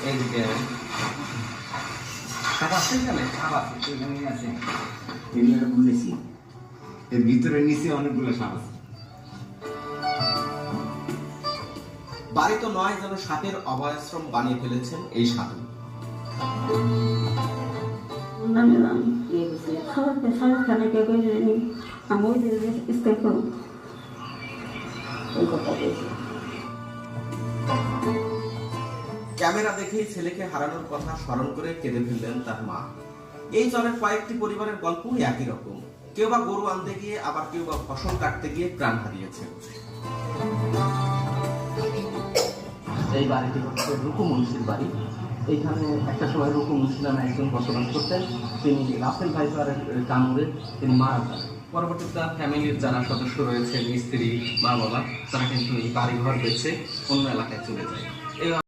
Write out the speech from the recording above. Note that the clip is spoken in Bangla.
এইদিকে সাপ আছে এখানে? সাপ আছে, এখানে আছে। এগুলো বলেছি এর ভিতরে নিচে অনেকগুলো সাপ আছে। বাড়ি তো নয়, যেন সাপের অভয়াশ্রম বানিয়ে ফেলেছেন এই সাধু। ক্যামেরা দেখেই ছেলেকে হারানোর কথা স্মরণ করে কেঁদে ফেললেন তার মা। এই চরের কয়েকটি পরিবারের গল্পই একই রকম। কেউ বা গরু আনতে গিয়ে, আবার কেউ বা ফসল কাটতে গিয়ে প্রাণ হারিয়েছে। এই বাড়িটি হচ্ছে রুকু মুন্সির বাড়ি। এইখানে একটা সময় রুকু মুন্সি নামে একজন বসবাস করতেন। তিনি রাসেল ভাইপারের কামড়ে তিনি মারা যান। পরবর্তীতে তার ফ্যামিলির যারা সদস্য রয়েছেন, স্ত্রী, মা বাবা, তারা কিন্তু এই বাড়ি ঘর বেঁচে অন্য এলাকায় চলে যায়।